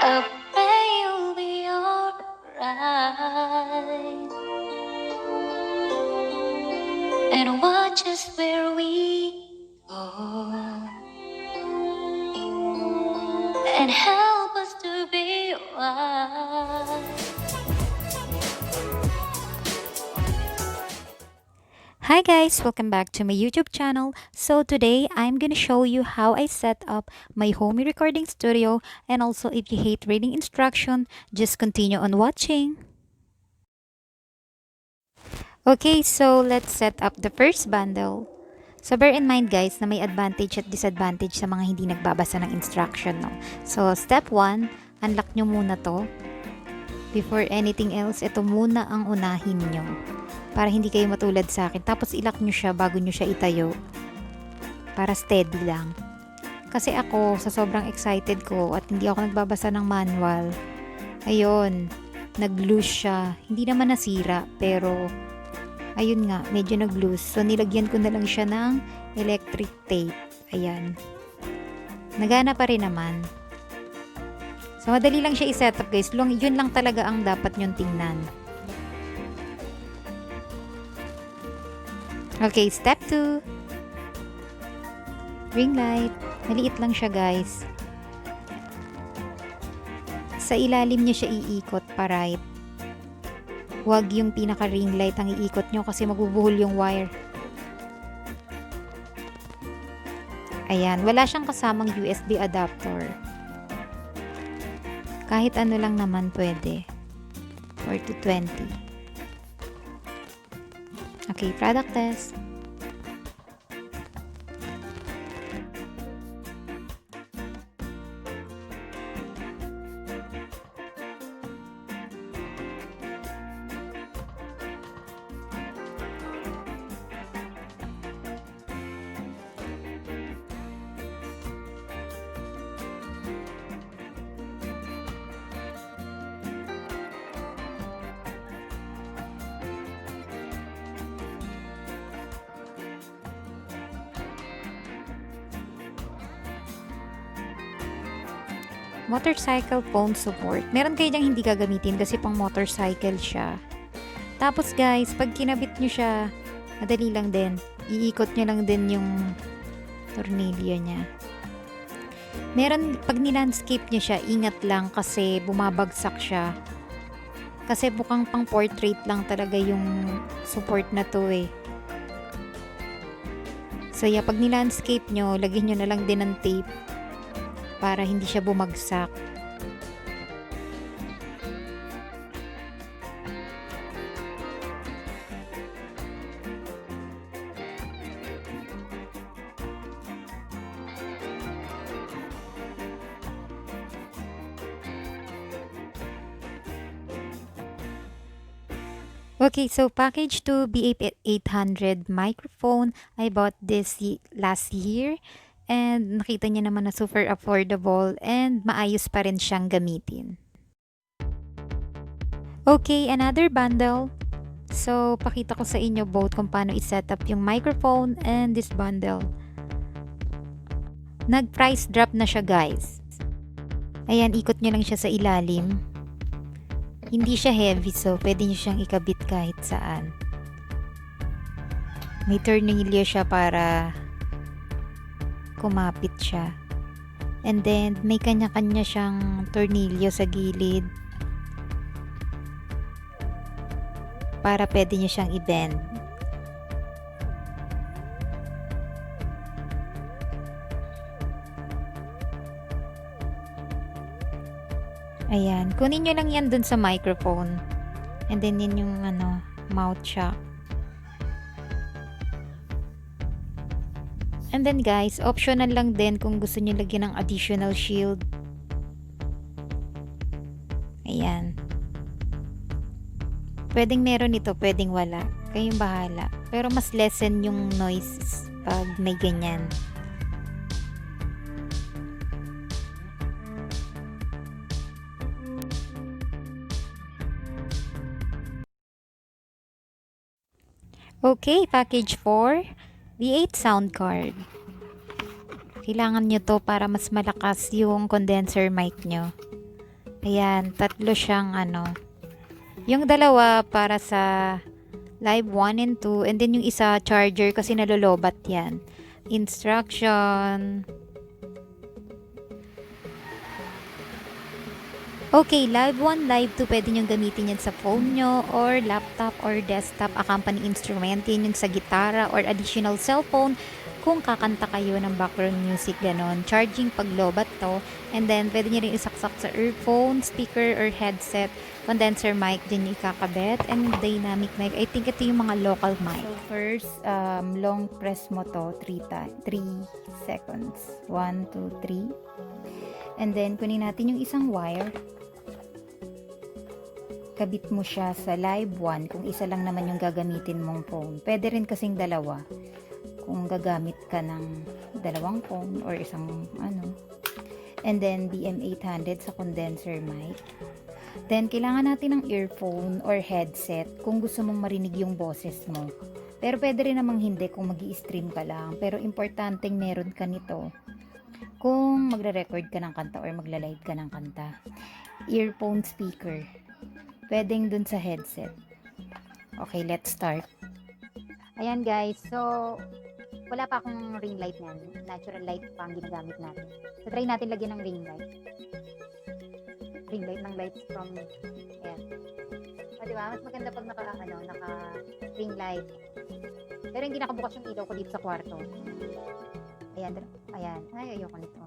I pray you'll be alright. And watch us where we go. And help us to be wise. Hi guys, welcome back to my YouTube channel. So today, I'm gonna show you how I set up my home recording studio, and also if you hate reading instruction, just continue on watching. Okay, so let's set up the first bundle. So bear in mind guys na may advantage at disadvantage sa mga hindi nagbabasa ng instruction. No? So step 1, unlock nyo muna to. Before anything else, ito muna ang unahin nyo. Para hindi kayo matulad sa akin. Tapos ilock nyo siya bago nyo siya itayo. Para steady lang. Kasi ako, sa sobrang excited ko at hindi ako nagbabasa ng manual, ayun, nag-loose siya. Hindi naman nasira, pero ayun nga, medyo nag-loose. So nilagyan ko na lang siya ng electric tape. Ayan. Nagana pa rin naman. So madali lang siya i-set up guys. Yun lang talaga ang dapat nyong tingnan. Okay, step 2. Ring light. Maliit lang siya guys. Sa ilalim niya siya iikot pa right. Huwag yung pinaka ring light ang iikot nyo kasi magbubuhol yung wire. Ayan, wala siyang kasamang USB adapter. Kahit ano lang naman pwede. 4 to 20. Okay, product test. Motorcycle phone support. Meron kayo dyang hindi gagamitin kasi pang motorcycle siya. Tapos guys, pag kinabit nyo siya, madali lang din. Iikot nyo lang din yung tornilyo niya. Meron, pag nilandscape nyo siya, ingat lang kasi bumabagsak siya. Kasi bukang pang portrait lang talaga yung support na to eh. So yeah, pag nilandscape nyo, lagyan nyo na lang din ng tape para hindi siya bumagsak. Okay, so package 2 BA800 microphone. I bought this last year. And nakita niya naman na super affordable and maayos pa rin siyang gamitin. Okay, another bundle. So, pakita ko sa inyo both kung paano i-set up yung microphone and this bundle. Nag-price drop na siya guys. Ayan, ikot nyo lang siya sa ilalim. Hindi siya heavy so pwede nyo siyang ikabit kahit saan. May tornilyo siya para kumapit siya. And then, may kanya-kanya siyang tornilyo sa gilid para pwede nyo siyang i-bend. Ayan. Kunin nyo lang yan dun sa microphone. And then, yun yung mouth shock. And then guys, optional lang din kung gusto niyo lagyan ng additional shield. Ayan. Pwedeng meron ito, pwedeng wala. Kayong bahala. Pero mas lessen yung noise pag may ganyan. Okay, package 4. V8 sound card. Kailangan nyo to para mas malakas yung condenser mic nyo. Ayan, tatlo siyang ano. Yung dalawa para sa live 1 and 2, and then yung isa charger kasi nalolobat yan. Instruction. Okay, live 1, live 2, pwede nyo gamitin yan sa phone nyo or laptop or desktop accompany instrument. Yan yung sa gitara or additional cellphone kung kakanta kayo ng background music, ganon. Charging pag lobat to. And then, pwede nyo rin isaksak sa earphone, speaker, or headset. Condenser mic din yung ikakabit. And dynamic mic. I think ito yung mga local mic. So, first, long press mo to 3 seconds. 1, 2, 3. And then, kunin natin yung isang wire. Kabit mo siya sa live 1 kung isa lang naman yung gagamitin mong phone. Pwede rin kasing dalawa kung gagamit ka ng dalawang phone or isang ano. And then BM800 sa condenser mic. Then kailangan natin ng earphone or headset kung gusto mong marinig yung boses mo. Pero pwede rin namang hindi kung magi-stream ka lang. Pero importanteng meron ka nito kung magre-record ka ng kanta or magla-live ka ng kanta. Earphone speaker. Pwedeng dun sa headset. Okay, let's start. Ayan guys, so wala pa akong ring light niyan. Natural light pa ang ginagamit natin. So try natin lagyan ng ring light. Ring light ng lights from, ayan. O diba, mas maganda pag naka ring light. Pero hindi nakabukas yung ilaw ko dito sa kwarto. Ayan, ayan. Ay, ayoko nito.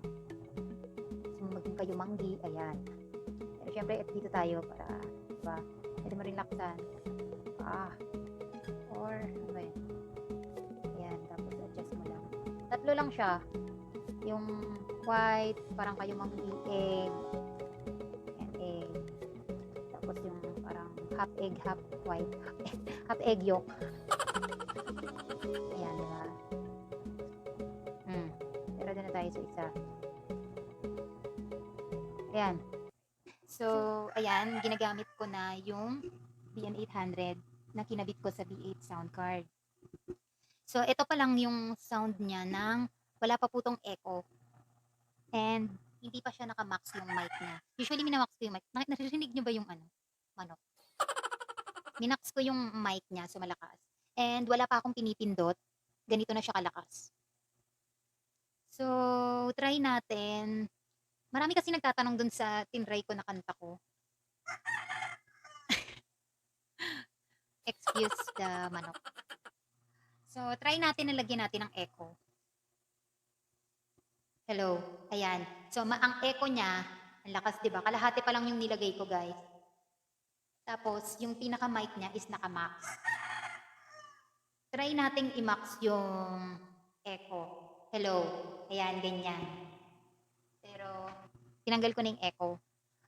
So maging kayo manggi, ayan. Pero syempre, dito tayo para diba? Pwede mo rin laksan. Or, ano ba yun? Ayan, tapos adjust mo lang. Tatlo lang siya. Yung white, parang kayo mag-egg. Ayan, egg. Tapos yung parang half egg, half white. Half egg yolk. Ayan, diba? Pero doon na tayo sa isa. Ayan. So, ayan, ginagamit ko na yung BM800 na kinabit ko sa B8 sound card. So, ito pa lang yung sound niya ng wala pa po tong echo. And, hindi pa siya nakamax yung mic niya. Usually, minamax ko yung mic. Naririnig nyo ba yung manok? Minax ko yung mic niya, so malakas. And, wala pa akong pinipindot. Ganito na siya kalakas. So, try natin. Marami kasi nagtatanong dun sa tinry ko na kanta ko. Excuse the manok. So, try natin na lagyan natin ng echo. Hello. Ayan. So, ang echo niya, ang lakas, diba? Kalahati pa lang yung nilagay ko, guys. Tapos, yung pinaka-mic niya is naka-max. Try nating i-max yung echo. Hello. Ayan, ganyan. Pero, tinanggal ko na yung echo.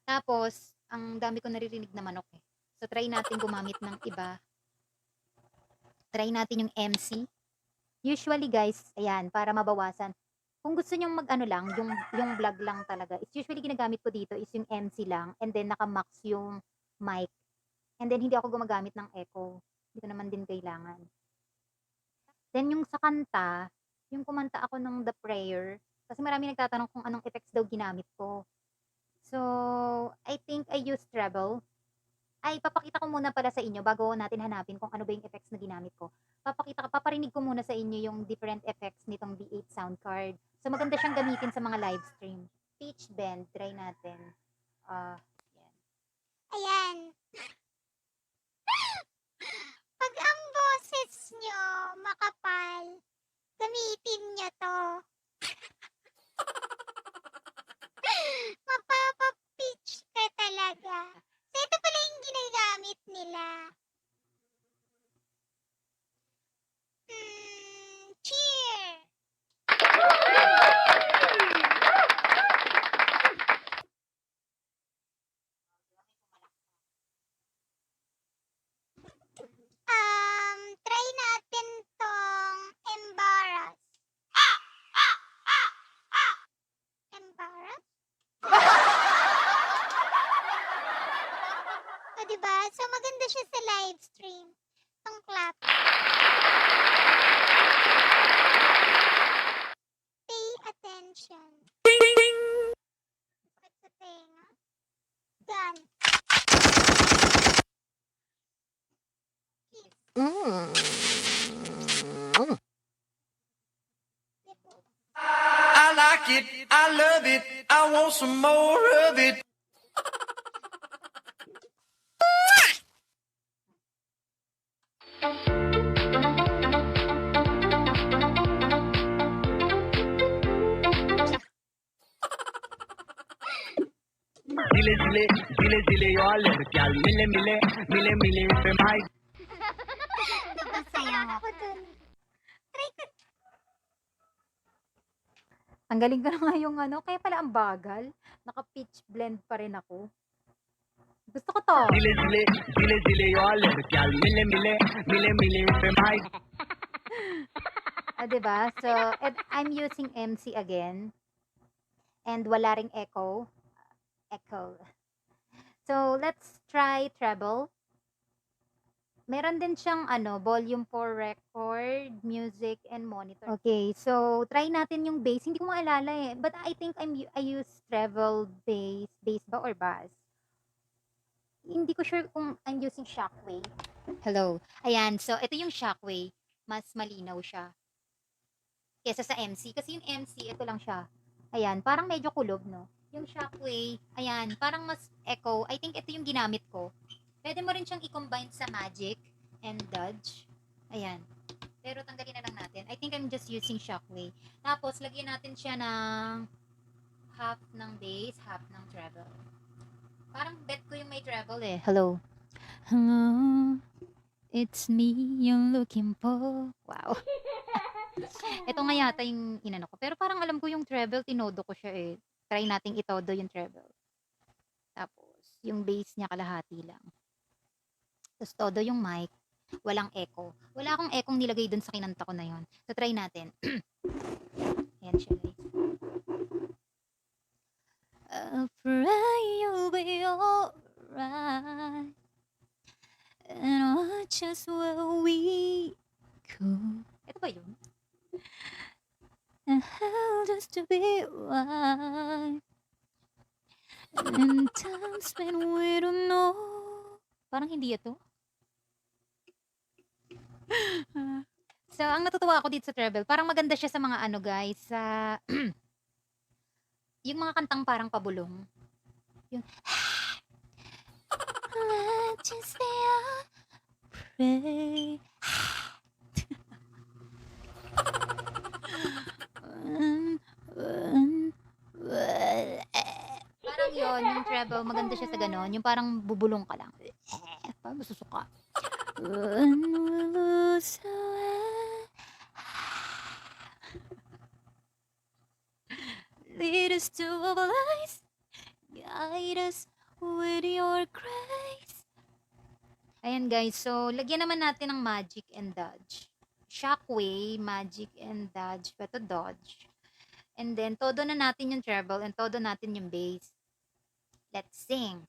Tapos, ang dami ko naririnig na manok eh. So, try natin gumamit ng iba. Try natin yung MC. Usually guys, ayan, para mabawasan. Kung gusto nyong mag-ano lang, yung vlog lang talaga, it's usually ginagamit ko dito is yung MC lang, and then naka-max yung mic. And then, hindi ako gumagamit ng echo. Hindi ko naman din kailangan. Then, yung sa kanta, yung kumanta ako ng The Prayer, kasi marami nagtatanong kung anong effects daw ginamit ko. So, I think I used treble. Ay, papakita ko muna pala sa inyo bago natin hanapin kung ano ba yung effects na ginamit ko. Paparinig ko muna sa inyo yung different effects nitong B8 sound card. So, maganda siyang gamitin sa mga live stream. Pitch bend, try natin. Yan. Ayan. Pag ang boses nyo makapal, gamitin nyo to. Mapapapitch ka talaga. So, ito pala yung ginagamit nila. Cheer! Try natin tong embarrass. Embarrass? O, diba? So, maganda siya sa live stream. Tong clap. Pay attention. Sakit sa tenga. Yan. I like it, I love it, I want some more of it. Dile dile, dile dile yo alergyal. Mile mile, mile mile pe mai. Napasayaw ako dun. Try ko. Ang galing ko na nga yung ano, kaya pala ang bagal. Naka-pitch blend pa rin ako. Gusto ko to. Dile dile, dile dile yo alergyal. Mile mile, mile mile pe mai. Diba? So, and I'm using MC again. And wala ring echo. Echo. So, let's try treble. Meron din siyang volume for record, music, and monitor. Okay, so try natin yung bass. Hindi ko maalala eh. But I think I use treble bass. Bass ba or bass? Hindi ko sure kung I'm using Shockwave. Hello. Ayan, so ito yung Shockwave. Mas malinaw siya kesa sa MC. Kasi yung MC, ito lang siya. Ayan, parang medyo kulob, no? Yung Shockwave, ayan, parang mas echo. I think ito yung ginamit ko. Pwede mo rin siyang i-combine sa Magic and Dodge. Ayan. Pero tanggalin na lang natin. I think I'm just using Shockwave. Tapos, lagyan natin siya ng half ng bass, half ng treble. Parang bet ko yung may treble eh. Hello. Hello. It's me yung looking for. Wow. Ito nga yata yung inano ko. Pero parang alam ko yung treble, tinodo ko siya eh. Try nating itodo yung treble. Tapos, yung bass niya kalahati lang. Tapos todo yung mic, walang echo. Wala akong echo nilagay dun sa kinanta ko na yon. So try natin. Ayan siya guys. I pray you'll be alright, and watch us where we go. Ito ba yun? And hell just to be right, and times when we don't know. Parang hindi ito. So, ang natutuwa ako dito sa treble, parang maganda siya sa mga guys, sa yung mga kantang parang pabulong. Yung let just be a pray. Parang yon yung treble, maganda siya sa ganon. Yung parang bubulong ka lang. Parang masusuka. Lead us to a place, guide us with your grace. Ayan guys, so lagyan naman natin ng Magic and Dodge. Shockwave, Magic and Dodge, pero Dodge. And then, todo na natin yung treble and todo natin yung bass. Let's sing.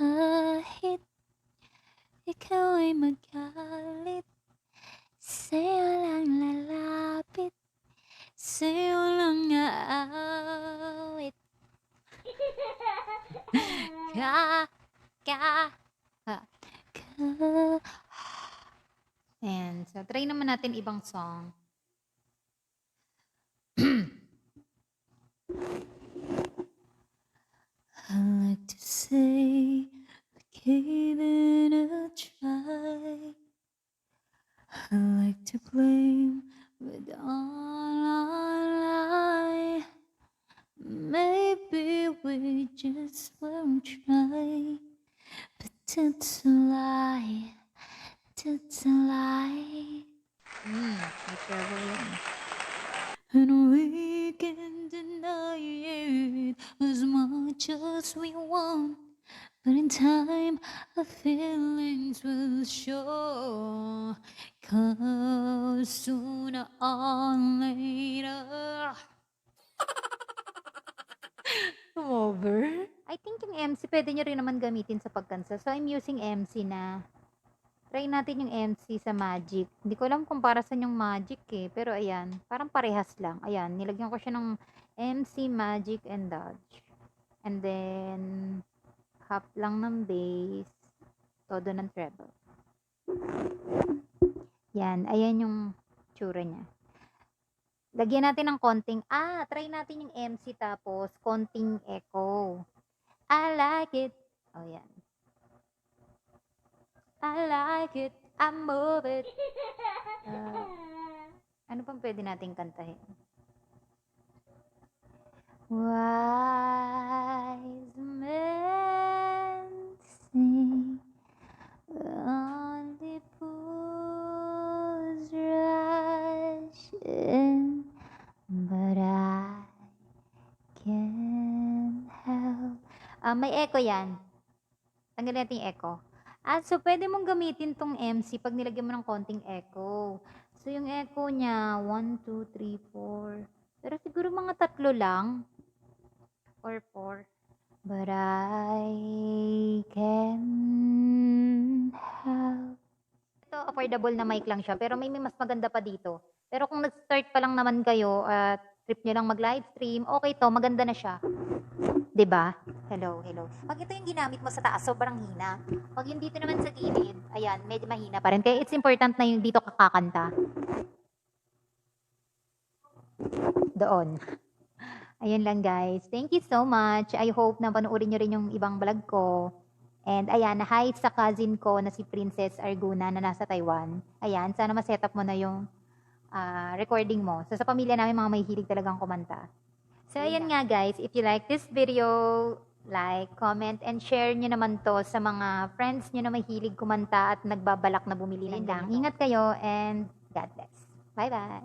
Kahit ikaw ay magalit, sa'yo lang lalapit, sa'yo lang aawit. And so, try naman natin ibang song. I like to say I gave it a try. I like to blame with all our lie. Maybe we just won't try, but that's a lie. That's a lie. May trouble yun. And we can deny it as much as we want, but in time our feelings will show, 'cause sooner or later. Over? I think yung MC pwede nyo rin naman gamitin sa pagkansa. So I'm using MC na Try natin yung MC sa Magic. Hindi ko alam kung para saan yung Magic eh. Pero ayan, parang parehas lang. Ayan, nilagyan ko siya ng MC, Magic, and Dodge. And then, half lang ng bass. Todo ng treble. Yan, ayan yung tsura niya. Lagyan natin ng konting, try natin yung MC tapos konting echo. I like it. Oh, yan. I like it. I move it. Ano pang pwede nating kantahin? Wise men sing, only fools rush in, but I can't help. May echo yan. Tanggalin natin yung echo. So pwede mong gamitin tong MC pag nilagyan mo ng konting echo. So yung echo niya, 1, 2, 3, 4. Pero siguro mga 3 lang. Or 4. But I can help. Ito, affordable na mic lang siya. Pero may mas maganda pa dito. Pero kung nag-start pa lang naman kayo at trip nyo lang mag-livestream, okay to, maganda na siya. 'Di ba? Hello, hello. Pag ito yung ginamit mo sa taas, sobrang hina. Pag yung dito naman sa gilid, ayan, medyo mahina pa rin. Kaya it's important na yung dito kakakanta. Doon. Ayun lang guys. Thank you so much. I hope na panoorin nyo rin yung ibang vlog ko. And ayan, hi sa cousin ko na si Princess Arguna na nasa Taiwan. Ayan, sana ma-set up mo na yung recording mo. So sa pamilya namin, mga may hilig talagang kumanta. So, ayan nga guys, if you like this video, like, comment, and share nyo naman to sa mga friends nyo na mahilig kumanta at nagbabalak na bumili ng ganito. Ingat kayo and God bless. Bye-bye!